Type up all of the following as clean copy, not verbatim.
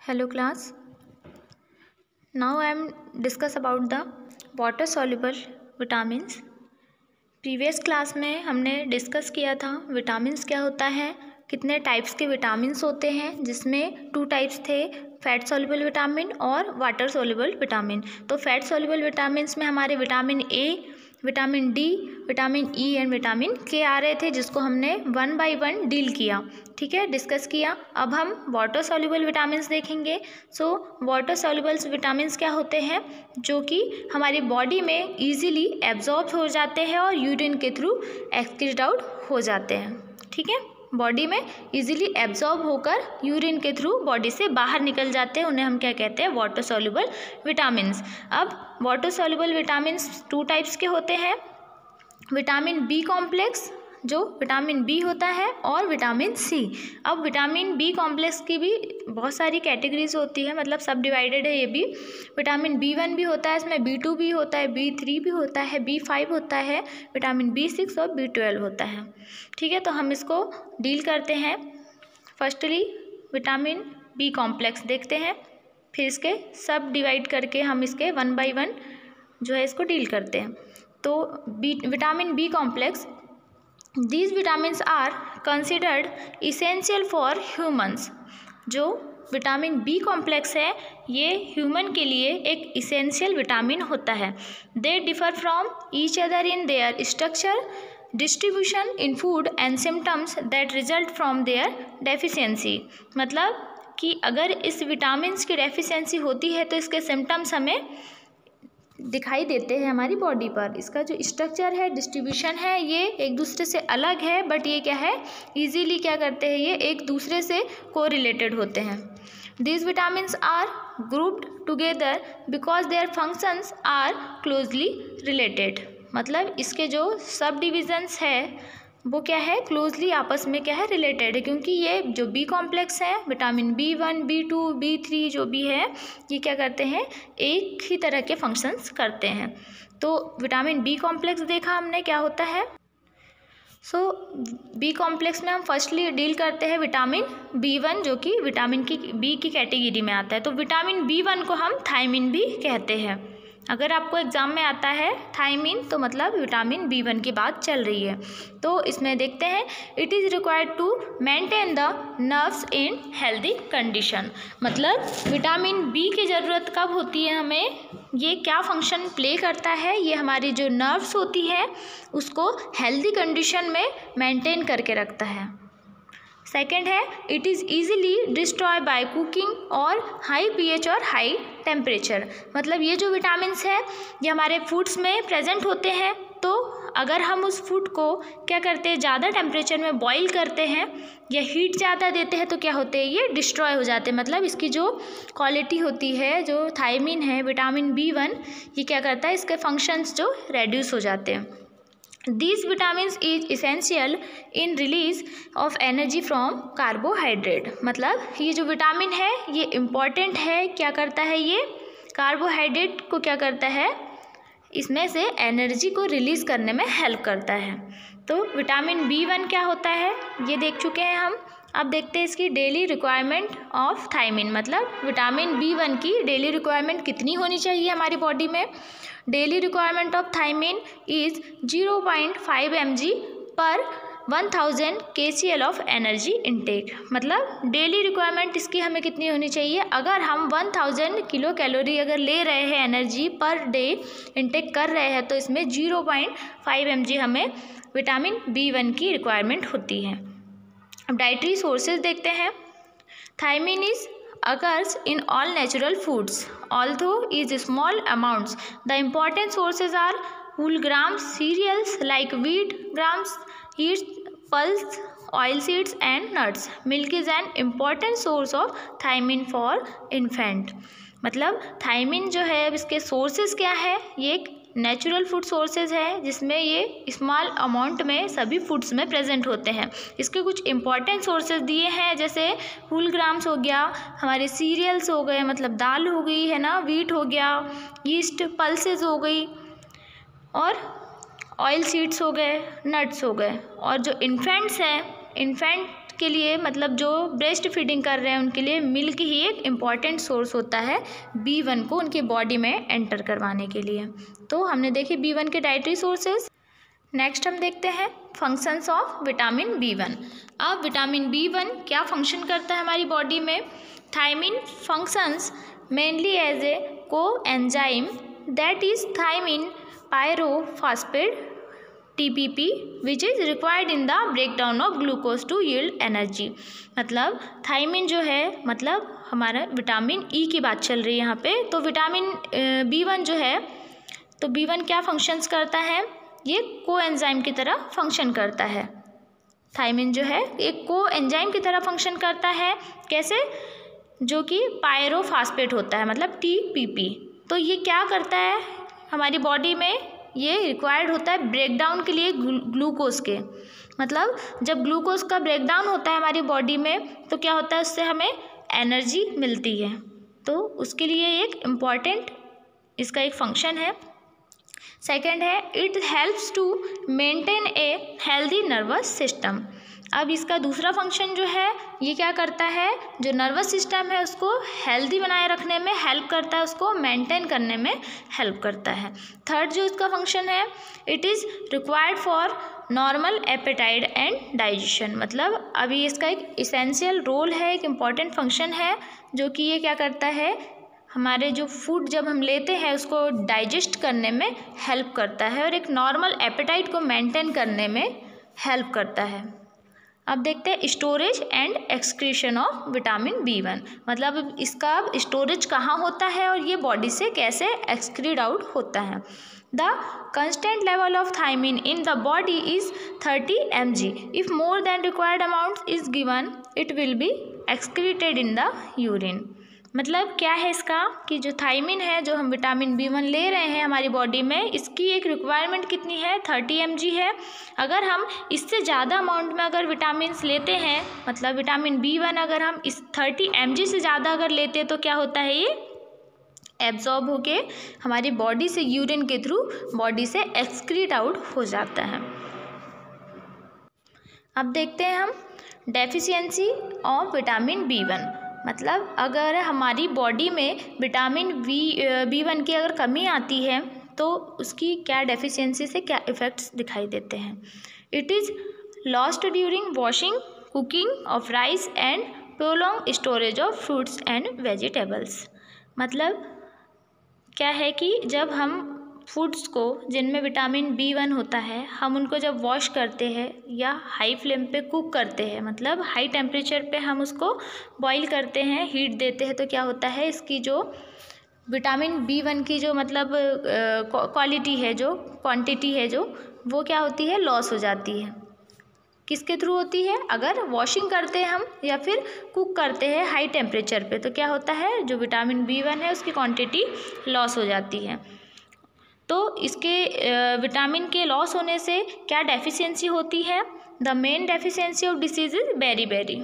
Hello class. Now I am discuss about the water soluble vitamins. Previous class में हमने discuss किया था vitamins क्या होता है, कितने टाइप्स के विटामिन्स होते हैं, जिसमें 2 टाइप्स थे, फैट सॉल्युबल विटामिन और वाटर सॉल्युबल विटामिन। तो फैट सॉल्युबल विटामिन्स में हमारे vitamin A, vitamin D, vitamin E and vitamin के आ रहे थे, जिसको हमने 1 बाय 1 डील किया, ठीक है, डिस्कस किया। अब हम वाटर सॉल्युबल विटामिन्स देखेंगे। सो वाटर सॉल्युबल विटामिन्स क्या होते हैं, जो कि हमारी बॉडी में इजीली एब्जॉर्ब हो जाते हैं और यूरिन के थ्रू एक्सक्रीट आउट हो जाते हैं, ठीक है, बॉडी में इजीली एब्जॉर्ब होकर यूरिन के थ्रू बॉडी से बाहर निकल जाते हैं, उन्हें हम क्या कहते हैं, वाटर सॉल्युबल विटामिन्स। अब वाटर सॉल्युबल विटामिन्स 2 टाइप्स के होते हैं, विटामिन बी कॉम्प्लेक्स जो विटामिन बी होता है और विटामिन सी। अब विटामिन बी कॉम्प्लेक्स की भी बहुत सारी कैटेगरीज होती है, मतलब सब डिवाइडेड है ये भी। विटामिन B1 भी होता है, इसमें B2 भी होता है, B3 भी होता है, B5 होता है, विटामिन B6 और B12 होता है, ठीक है। तो हम इसको डील करते हैं। फर्स्टली विटामिन बी कॉम्प्लेक्स देखते हैं, फिर इसके सब डिवाइड करके हम इसके 1 बाय 1 जो है इसको डील करते हैं। तो vitamin B complex, these vitamins are considered essential for humans। जो विटामिन बी कॉम्प्लेक्स है ये ह्यूमन के लिए एक इसेंशियल विटामिन होता है। They differ from each other in their structure, distribution in food and symptoms that result from their deficiency. मतलब कि अगर इस विटामिन्स की डेफिशिएंसी होती है तो इसके सिम्टम्स हमें दिखाई देते हैं हमारी बॉडी पर। इसका जो स्ट्रक्चर है, डिस्ट्रीब्यूशन है, ये एक दूसरे से अलग है, बट ये क्या है, इजीली क्या करते हैं, ये एक दूसरे से कोरिलेटेड होते हैं। These vitamins are grouped together because their functions are closely related. मतलब इसके जो सब डिविजन्स है वो क्या है, क्लोजली आपस में क्या है, रिलेटेड है, क्योंकि ये जो बी कॉम्प्लेक्स है, विटामिन B1, B2, B3 जो भी है, ये क्या करते हैं, एक ही तरह के फंक्शंस करते हैं। तो विटामिन बी कॉम्प्लेक्स देखा हमने क्या होता है। सो बी कॉम्प्लेक्स में हम फर्स्टली डील करते हैं विटामिन B1 जो कि विटामिन की बी की कैटेगरी में आता है। तो विटामिन B1 को हम थायमिन भी कहते हैं। अगर आपको एग्जाम में आता है थायमिन तो मतलब विटामिन B1 की बात चल रही है। तो इसमें देखते हैं, it is required to maintain the nerves in healthy condition. मतलब विटामिन बी की ज़रूरत कब होती है हमें, ये क्या फंक्शन प्ले करता है, ये हमारी जो नर्व्स होती है उसको हेल्दी कंडीशन में मेंटेन करके रखता है। सेकेंड है, it is easily destroy by cooking और हाई pH और हाई टेम्परेचर। मतलब ये जो विटामिन्स है ये हमारे फूड्स में प्रेजेंट होते हैं, तो अगर हम उस फूड को क्या करते हैं, ज़्यादा टेम्परेचर में बॉईल करते हैं या हीट ज़्यादा देते हैं तो क्या होते हैं, ये डिस्ट्रॉय हो जाते हैं। मतलब इसकी जो क्वालिटी होती है, जो थायमिन है, विटामिन B1, ये क्या करता है, इसके फंक्शंस जो रेड्यूस हो जाते हैं। These vitamins is essential in release of energy from carbohydrate। मतलब ये जो विटामिन है ये इम्पॉर्टेंट है, क्या करता है, ये कार्बोहाइड्रेट को क्या करता है, इसमें से एनर्जी को रिलीज़ करने में हेल्प करता है। तो विटामिन B1 क्या होता है ये देख चुके हैं हम। अब देखते हैं इसकी डेली रिक्वायरमेंट ऑफ थायमिन। मतलब विटामिन B1 की डेली रिक्वायरमेंट कितनी होनी चाहिए हमारी बॉडी में। Daily requirement of thiamine is 0.5 mg per 1000 kcal of energy intake. मतलब डेली रिक्वायरमेंट इसकी हमें कितनी होनी चाहिए, अगर हम 1000 किलो कैलोरी अगर ले रहे हैं, एनर्जी पर डे इनटेक कर रहे हैं, तो इसमें 0.5 mg हमें विटामिन B1 की रिक्वायरमेंट होती है। अब डाइटरी सोर्सेज देखते हैं। Thiamine is occurs in all natural foods, although is small amounts. The important sources are whole grams cereals like wheat, grams, yeast, pulse, oil seeds and nuts. Milk is an important source of thiamine for infant। मतलब thiamine जो है इसके sources क्या है, ये एक natural food sources है जिसमें ये स्मॉल अमाउंट में सभी फूड्स में प्रेजेंट होते हैं। इसके कुछ इंपॉर्टेंट सोर्सेज दिए हैं, जैसे होल ग्राम्स हो गया, हमारे सीरियल्स हो गए, मतलब दाल हो गई है ना, वीट हो गया, यीस्ट, पल्सेस हो गई, और ऑयल सीड्स हो गए, नट्स हो गए। और जो इन्फेंट्स हैं, इन्फेंट के लिए, मतलब जो ब्रेस्ट फीडिंग कर रहे हैं उनके लिए मिल्क ही एक इम्पॉर्टेंट सोर्स होता है B1 को उनकी बॉडी में एंटर करवाने के लिए। तो हमने देखे B1 के डाइटरी सोर्सेज। नेक्स्ट हम देखते हैं फंक्शंस ऑफ विटामिन B1। अब विटामिन B1 क्या फंक्शन करता है हमारी बॉडी में। Thiamine functions mainly as a coenzyme that is thiamine pyrophosphate TPP which is required in the breakdown of glucose to yield energy. मतलब थायमिन जो है, मतलब हमारा विटामिन ई की बात चल रही है यहाँ पे। तो विटामिन B1 जो है, तो B1 क्या फंक्शंस करता है, ये कोएंजाइम की तरह फंक्शन करता है। थायमिन जो है एक कोएंजाइम की तरह फंक्शन करता है। कैसे, जो कि पायरोफॉस्फेट होता है, मतलब TPP। तो ये क्या करता है हमारी बॉडी में, ये रिक्वायर्ड होता है ब्रेकडाउन के लिए ग्लूकोज के। मतलब जब ग्लूकोज का ब्रेकडाउन होता है हमारी बॉडी में तो क्या होता है, उससे हमें एनर्जी मिलती है। तो उसके लिए एक इम्पॉर्टेंट इसका एक फंक्शन है। सेकंड है it helps to maintain a healthy nervous system. अब इसका दूसरा फंक्शन जो है, ये क्या करता है, जो नर्वस सिस्टम है उसको हेल्दी बनाए रखने में हेल्प करता है, उसको मेंटेन करने में हेल्प करता है। थर्ड जो इसका फंक्शन है, it is required for normal appetite and digestion. मतलब अभी इसका एक इसेंशियल रोल है, एक इम्पॉर्टेंट फंक्शन है, जो कि ये क्या करता है, हमारे जो फूड जब हम लेते हैं उसको डाइजेस्ट करने में हेल्प करता है और एक नॉर्मल एपेटाइट को मेंटेन करने में हेल्प करता है। अब देखते हैं storage and excretion of vitamin B1। मतलब इसका स्टोरेज कहाँ होता है और ये बॉडी से कैसे एक्सक्रीड आउट होता है। The constant level of thiamine in the body is 30 mg. If more than required amount is given, it will be excreted in the urine. मतलब क्या है इसका, कि जो थायमिन है, जो हम विटामिन B1 ले रहे हैं हमारी बॉडी में, इसकी एक रिक्वायरमेंट कितनी है, 30 mg है। अगर हम इससे ज़्यादा अमाउंट में अगर विटामिन्स लेते हैं, मतलब विटामिन B1 अगर हम इस 30 mg से ज़्यादा अगर लेते हैं तो क्या होता है, ये एब्जॉर्ब होके हमारी बॉडी से यूरिन के थ्रू बॉडी से एक्सक्रीट आउट हो जाता है। अब देखते हैं हम डेफिशिएंसी ऑफ विटामिन B1। मतलब अगर हमारी बॉडी में विटामिन B1 की अगर कमी आती है तो उसकी क्या डेफिशिएंसी से क्या इफ़ेक्ट्स दिखाई देते हैं। It is lost during washing, cooking of rice and prolong storage of fruits and vegetables. मतलब क्या है कि जब हम फूड्स को जिनमें विटामिन B1 होता है, हम उनको जब वॉश करते हैं या हाई फ्लेम पे कुक करते हैं, मतलब हाई टेम्परेचर पे हम उसको बॉईल करते हैं, हीट देते हैं, तो क्या होता है, इसकी जो विटामिन B1 की जो मतलब क्वालिटी है, जो क्वांटिटी है, जो वो क्या होती है, लॉस हो जाती है। किसके थ्रू होती है, अगर वॉशिंग करते हैं हम या फिर कुक करते हैं हाई टेम्परेचर पे, तो क्या होता है, जो विटामिन B1 है उसकी क्वांटिटी लॉस हो जाती है। तो इसके विटामिन के लॉस होने से क्या डेफिशिएंसी होती है, the main deficiency of disease is beri.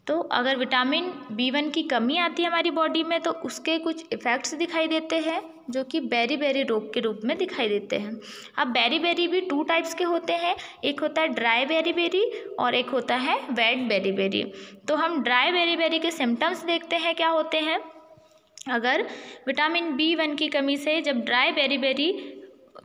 तो अगर विटामिन B1 की कमी आती है हमारी बॉडी में तो उसके कुछ इफ़ेक्ट्स दिखाई देते हैं, जो कि बेरी रोग के रूप में दिखाई देते हैं। अब बेरी भी 2 टाइप्स के होते हैं, एक होता है ड्राई बेरी और एक होता है वेट बेरी। तो हम ड्राई बेरी के सिम्टम्स देखते हैं क्या होते हैं। अगर विटामिन B1 की कमी से जब ड्राई बेरी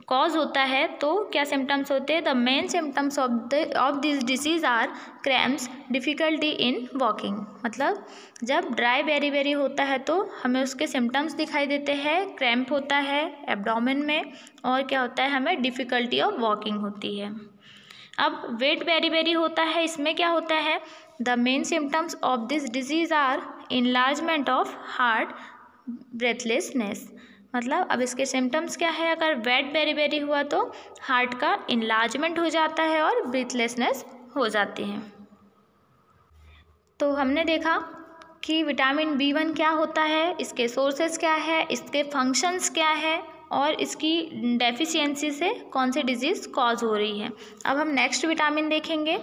कॉज होता है तो क्या सिम्टम्स होते हैं, the main symptoms of this disease are cramps, difficulty in walking. मतलब जब ड्राई बेरी होता है तो हमें उसके सिम्टम्स दिखाई देते हैं, क्रैम्प होता है एब्डोमेन में और क्या होता है, हमें डिफ़िकल्टी ऑफ वॉकिंग होती है। अब वेट बेरी होता है, इसमें क्या होता है, the main symptoms of this disease are enlargement of heart, breathlessness. मतलब अब इसके सिम्टम्स क्या है, अगर वेट बेरी हुआ तो हार्ट का इनलार्जमेंट हो जाता है और ब्रीथलेसनेस हो जाती है। तो हमने देखा कि विटामिन B1 क्या होता है, इसके सोर्सेस क्या है, इसके फंक्शंस क्या है और इसकी डेफिशिएंसी से कौन सी डिजीज़ कॉज हो रही है। अब हम नेक्स्ट विटामिन देखेंगे,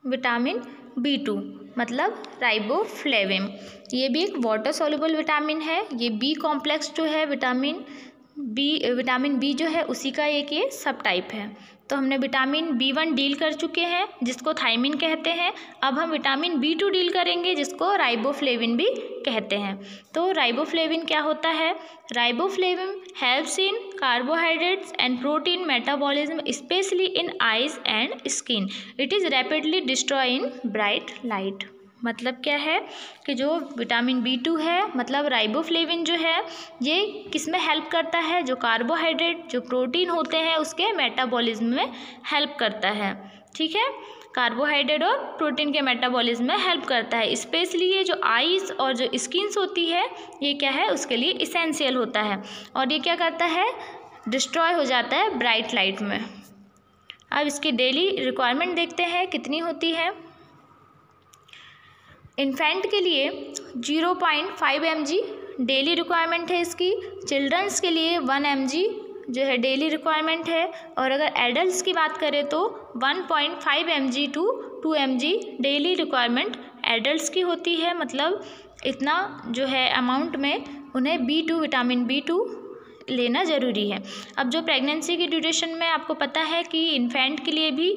विटामिन B2 मतलब राइबोफ्लेविन। ये भी एक वाटर सॉल्युबल विटामिन है। ये B कॉम्प्लेक्स जो है विटामिन विटामिन बी जो है उसी का एक ये सब टाइप है। तो हमने विटामिन B1 डील कर चुके हैं जिसको थायमिन कहते हैं। अब हम विटामिन B2 डील करेंगे जिसको राइबोफ्लेविन भी कहते हैं। तो राइबोफ्लेविन क्या होता है? Riboflavin helps in carbohydrates and protein metabolism specially in eyes and skin. It is rapidly destroy in bright light. मतलब क्या है कि जो विटामिन B2 है, मतलब राइबोफ्लेविन जो है, ये किस में हेल्प करता है? जो कार्बोहाइड्रेट, जो प्रोटीन होते हैं उसके मेटाबॉलिज्म में हेल्प करता है। ठीक है, कार्बोहाइड्रेट और प्रोटीन के मेटाबॉलिज्म में हेल्प करता है। स्पेशली ये जो आइज़ और जो स्किन्स होती है, ये क्या है, उसके लिए इसेंशियल होता है। और ये क्या करता है? डिस्ट्रॉय हो जाता है ब्राइट लाइट में। अब इसकी डेली रिक्वायरमेंट देखते हैं कितनी होती है। इन्फेंट के लिए 0.5 mg डेली रिक्वायरमेंट है इसकी। चिल्ड्रंस के लिए 1 mg जो है डेली रिक्वायरमेंट है। और अगर एडल्ट्स की बात करें तो 1.5 mg to 2 mg daily requirement adults की होती है। मतलब इतना जो है अमाउंट में उन्हें B2 विटामिन B2 लेना ज़रूरी है। अब जो प्रेगनेंसी की ड्यूरेशन में आपको पता है कि इन्फेंट के लिए भी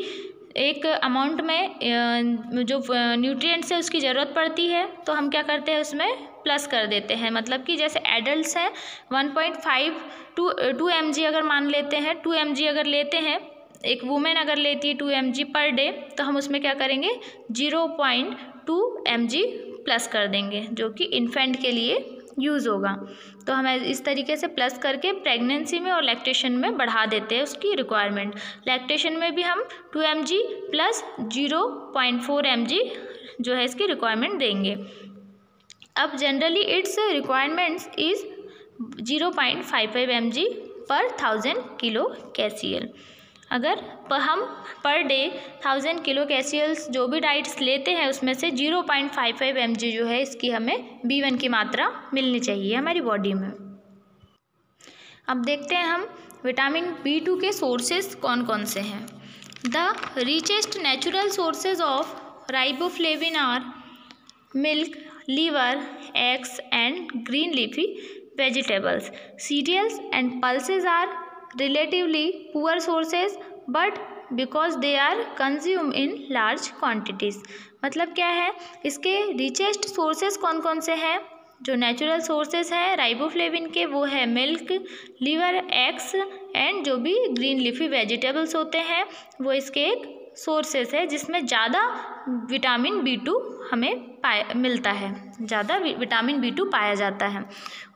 एक अमाउंट में जो न्यूट्रिएंट्स है उसकी ज़रूरत पड़ती है, तो हम क्या करते हैं उसमें प्लस कर देते हैं। मतलब कि जैसे एडल्ट्स हैं 1.5 टू 2 mg अगर मान लेते हैं, 2 mg अगर लेते हैं, एक वुमेन अगर लेती है 2 mg पर डे, तो हम उसमें क्या करेंगे 0.2 mg प्लस कर देंगे जो कि इन्फेंट के लिए यूज़ होगा। तो हम इस तरीके से प्लस करके प्रेगनेंसी में और लैक्टेशन में बढ़ा देते हैं उसकी रिक्वायरमेंट। लैक्टेशन में भी हम 2 mg प्लस 0.4 mg जो है इसकी रिक्वायरमेंट देंगे। अब generally it's requirements is 0.55 mg per 1000 kilo कैसियल। अगर हम पर डे 1000 किलो कैसियल्स जो भी डाइट्स लेते हैं उसमें से 0.55 mg जो है इसकी हमें B1 की मात्रा मिलनी चाहिए हमारी बॉडी में। अब देखते हैं हम विटामिन B2 के सोर्सेज कौन कौन से हैं। The richest natural sources of riboflavin are milk, liver, eggs and green leafy vegetables. Cereals and pulses are relatively poor sources but because they are consumed in large quantities. मतलब क्या है, इसके richest sources कौन कौन से हैं? जो natural sources हैं राइबोफ्लेविन के वो है मिल्क, लीवर, एग्स एंड जो भी ग्रीन लीफी वेजिटेबल्स होते हैं वो इसके एक सोर्सेस है जिसमें ज़्यादा विटामिन B2 हमें मिलता है, ज़्यादा विटामिन B2 पाया जाता है।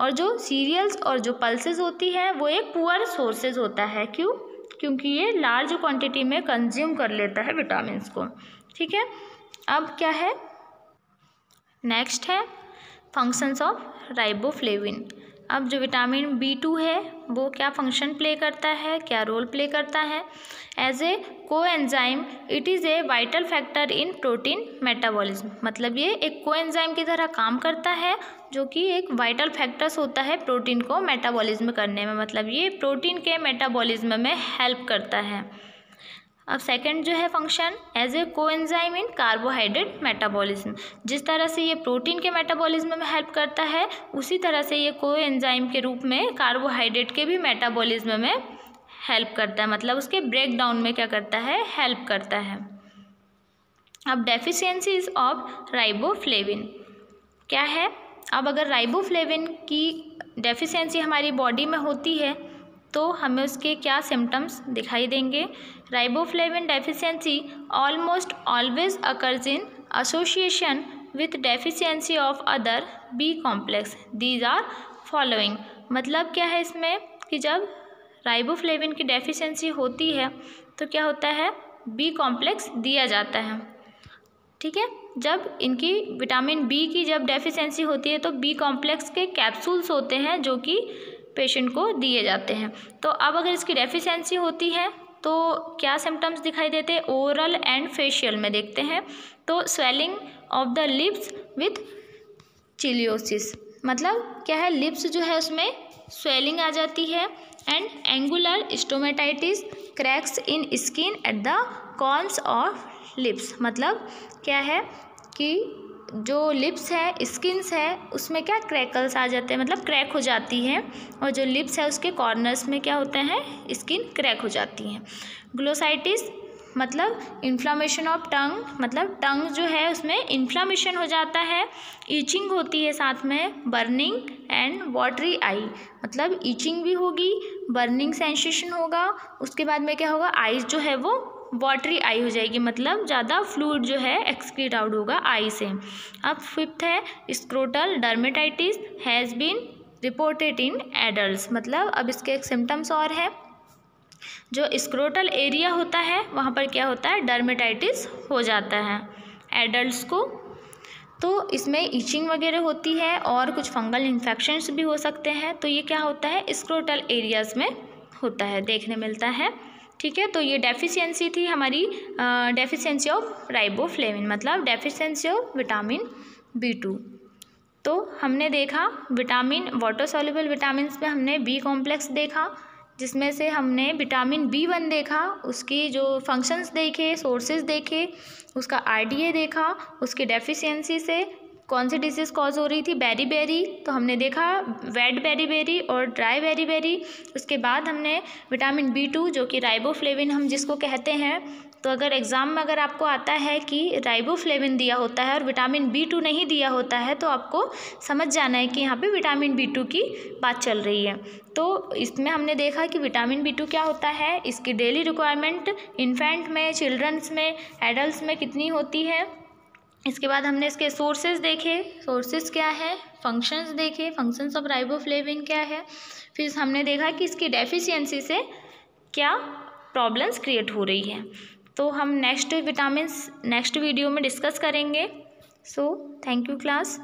और जो सीरियल्स और जो पल्सेस होती हैं वो एक पुअर सोर्सेज होता है। क्यों? क्योंकि ये लार्ज क्वांटिटी में कंज्यूम कर लेता है विटामिन्स को। ठीक है, अब क्या है, नेक्स्ट है फंक्शंस ऑफ राइबोफ्लेविन। अब जो विटामिन B2 है वो क्या फंक्शन प्ले करता है, क्या रोल प्ले करता है? As a coenzyme it is a vital factor in protein metabolism. मतलब ये एक कोएंजाइम की तरह काम करता है जो कि एक वाइटल फैक्टर्स होता है प्रोटीन को मेटाबॉलिज्म करने में। मतलब ये प्रोटीन के मेटाबॉलिज्म में हेल्प करता है। अब सेकंड जो है function, as a coenzyme in carbohydrate metabolism. जिस तरह से ये प्रोटीन के मेटाबॉलिज्म में हेल्प करता है उसी तरह से ये कोएंजाइम के रूप में कार्बोहाइड्रेट के भी मेटाबॉलिज्म में हेल्प करता है। मतलब उसके ब्रेक डाउन में क्या करता है, हेल्प करता है। अब डेफिशिएंसीज ऑफ राइबोफ्लेविन क्या है? अब अगर राइबोफ्लेविन की डेफिशिएंसी हमारी बॉडी में होती है तो हमें उसके क्या सिम्टम्स दिखाई देंगे? Riboflavin deficiency almost always occurs in association with deficiency of other B complex. These are following. मतलब क्या है इसमें कि जब राइबोफ्लेविन की डेफिशिएंसी होती है तो क्या होता है, B कॉम्प्लेक्स दिया जाता है। ठीक है, जब इनकी विटामिन B की जब डेफिशिएंसी होती है तो B कॉम्प्लेक्स के कैप्सूल्स होते हैं जो कि पेशेंट को दिए जाते हैं। तो अब अगर इसकी डेफिशिएंसी होती है तो क्या सिम्टम्स दिखाई देते हैं? ओरल एंड फेशियल में देखते हैं तो swelling of the lips with cheilosis. मतलब क्या है, लिप्स जो है उसमें स्वेलिंग आ जाती है and angular stomatitis, cracks in skin at the corners of lips. मतलब क्या है कि जो लिप्स है, स्किन्स है, उसमें क्या क्रैकल्स आ जाते हैं, मतलब क्रैक हो जाती है। और जो लिप्स है उसके कॉर्नर्स में क्या होते हैं, स्किन क्रैक हो जाती हैं। ग्लोसाइटिस मतलब इन्फ्लामेशन ऑफ टंग, मतलब टंग जो है उसमें इन्फ्लामेशन हो जाता है, ईचिंग होती है साथ में, बर्निंग एंड वाटरी आई, मतलब ईचिंग भी होगी, बर्निंग सेंसेशन होगा, उसके बाद में क्या होगा, आईज जो है वो वाटरी आई हो जाएगी, मतलब ज़्यादा फ्लूइड जो है एक्सक्रीट आउट होगा आई से। अब फिफ्थ है scrotal dermatitis has been reported in adults, मतलब अब इसके एक सिम्टम्स और है। जो स्क्रोटल एरिया होता है वहाँ पर क्या होता है, डर्मेटाइटिस हो जाता है एडल्ट्स को। तो इसमें ईचिंग वगैरह होती है और कुछ फंगल इन्फेक्शंस भी हो सकते हैं। तो ये क्या होता है, स्क्रोटल एरियाज़ में होता है, देखने मिलता है। ठीक है, तो ये डेफिशिएंसी थी हमारी, डेफिशिएंसी ऑफ राइबोफ्लेविन, मतलब डेफिशिएंसी ऑफ विटामिन B2। तो हमने देखा विटामिन, वाटर सॉल्युबल विटामिन्स में हमने बी कॉम्प्लेक्स देखा, जिसमें से हमने विटामिन B1 देखा, उसकी जो फंक्शंस देखे, सोर्सेज देखे, उसका RDA देखा, उसकी डेफिशिएंसी से कौन सी डिसीज़ कॉज हो रही थी, बेरी, तो हमने देखा वेट बेरी और ड्राई बेरी। उसके बाद हमने विटामिन B2 जो कि राइबोफ्लेविन हम जिसको कहते हैं, तो अगर एग्ज़ाम में अगर आपको आता है कि राइबोफ्लेविन दिया होता है और विटामिन B2 नहीं दिया होता है, तो आपको समझ जाना है कि यहाँ पे विटामिन B2 की बात चल रही है। तो इसमें हमने देखा कि विटामिन B2 क्या होता है, इसकी डेली रिक्वायरमेंट इन्फेंट में, चिल्ड्रंस में, एडल्ट में कितनी होती है। इसके बाद हमने इसके सोर्सेज देखे, सोर्सेज क्या है, फंक्शंस देखे, फंक्शंस ऑफ राइबोफ्लेविन क्या है। फिर हमने देखा कि इसकी डेफिशिएंसी से क्या प्रॉब्लम्स क्रिएट हो रही है। तो हम नेक्स्ट विटामिन्स नेक्स्ट वीडियो में डिस्कस करेंगे। So thank you class.